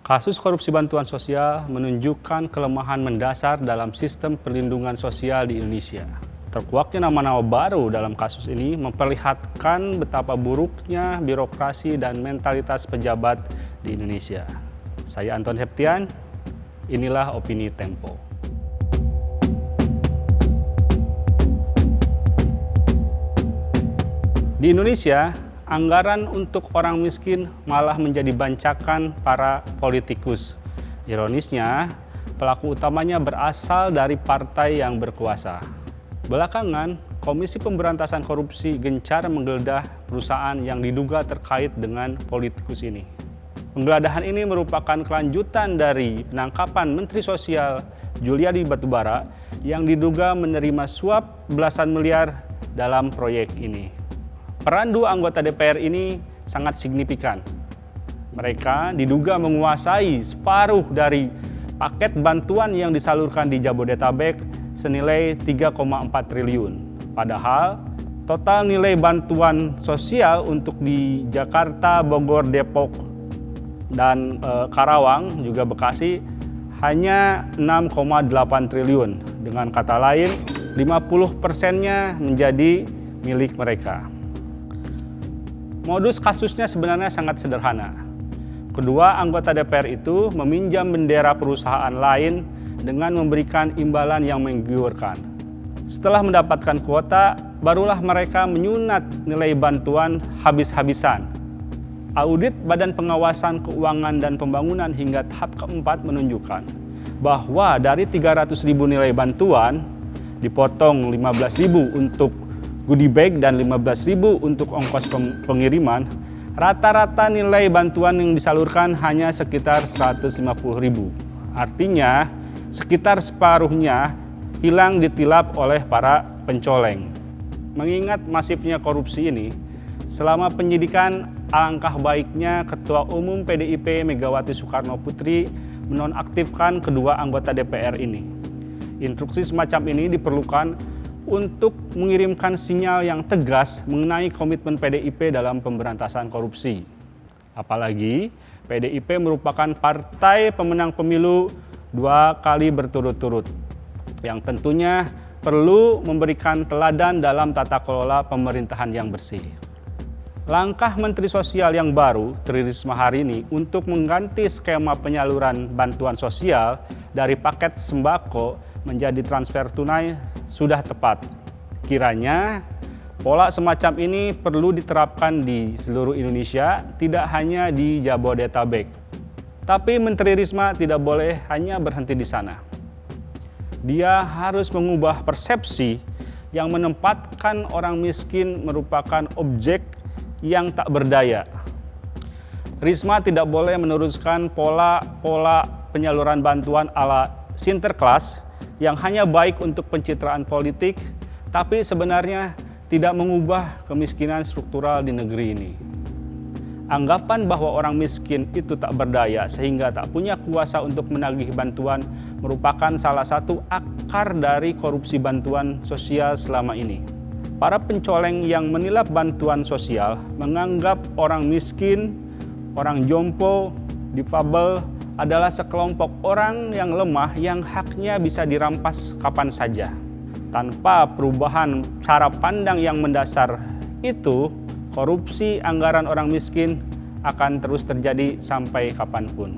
Kasus korupsi bantuan sosial menunjukkan kelemahan mendasar dalam sistem perlindungan sosial di Indonesia. Terkuaknya nama-nama baru dalam kasus ini memperlihatkan betapa buruknya birokrasi dan mentalitas pejabat di Indonesia. Saya Anton Septian, inilah Opini Tempo. Di Indonesia, anggaran untuk orang miskin malah menjadi bancakan para politikus. Ironisnya, pelaku utamanya berasal dari partai yang berkuasa. Belakangan, Komisi Pemberantasan Korupsi gencar menggeledah perusahaan yang diduga terkait dengan politikus ini. Penggeledahan ini merupakan kelanjutan dari penangkapan Menteri Sosial Juliari Batubara yang diduga menerima suap belasan miliar dalam proyek ini. Peran dua anggota DPR ini sangat signifikan. Mereka diduga menguasai separuh dari paket bantuan yang disalurkan di Jabodetabek senilai 3,4 triliun. Padahal total nilai bantuan sosial untuk di Jakarta, Bogor, Depok, dan Karawang juga Bekasi hanya 6,8 triliun. Dengan kata lain, 50%-nya menjadi milik mereka. Modus kasusnya sebenarnya sangat sederhana. Kedua anggota DPR itu meminjam bendera perusahaan lain dengan memberikan imbalan yang menggiurkan. Setelah mendapatkan kuota, barulah mereka menyunat nilai bantuan habis-habisan. Audit Badan Pengawasan Keuangan dan Pembangunan hingga tahap keempat menunjukkan bahwa dari 300.000 nilai bantuan, dipotong 15.000 untuk goodie bag dan 15.000 untuk ongkos pengiriman, rata-rata nilai bantuan yang disalurkan hanya sekitar 150.000. Artinya, sekitar separuhnya hilang ditilap oleh para pencoleng. Mengingat masifnya korupsi ini, selama penyidikan alangkah baiknya Ketua Umum PDIP Megawati Soekarno Putri menonaktifkan kedua anggota DPR ini. Instruksi semacam ini diperlukan untuk mengirimkan sinyal yang tegas mengenai komitmen PDIP dalam pemberantasan korupsi. Apalagi PDIP merupakan partai pemenang pemilu 2 kali berturut-turut, yang tentunya perlu memberikan teladan dalam tata kelola pemerintahan yang bersih. Langkah Menteri Sosial yang baru, Tri Risma hari ini, untuk mengganti skema penyaluran bantuan sosial dari paket sembako menjadi transfer tunai sudah tepat. Kiranya pola semacam ini perlu diterapkan di seluruh Indonesia, tidak hanya di Jabodetabek. Tapi Menteri Risma tidak boleh hanya berhenti di sana. Dia harus mengubah persepsi yang menempatkan orang miskin merupakan objek yang tak berdaya. Risma tidak boleh meneruskan pola penyaluran bantuan ala Sinterklas yang hanya baik untuk pencitraan politik, tapi sebenarnya tidak mengubah kemiskinan struktural di negeri ini. Anggapan bahwa orang miskin itu tak berdaya sehingga tak punya kuasa untuk menagih bantuan merupakan salah satu akar dari korupsi bantuan sosial selama ini. Para pencoleng yang menilap bantuan sosial menganggap orang miskin, orang jompo, difabel adalah sekelompok orang yang lemah yang haknya bisa dirampas kapan saja. Tanpa perubahan cara pandang yang mendasar itu, korupsi anggaran orang miskin akan terus terjadi sampai kapanpun.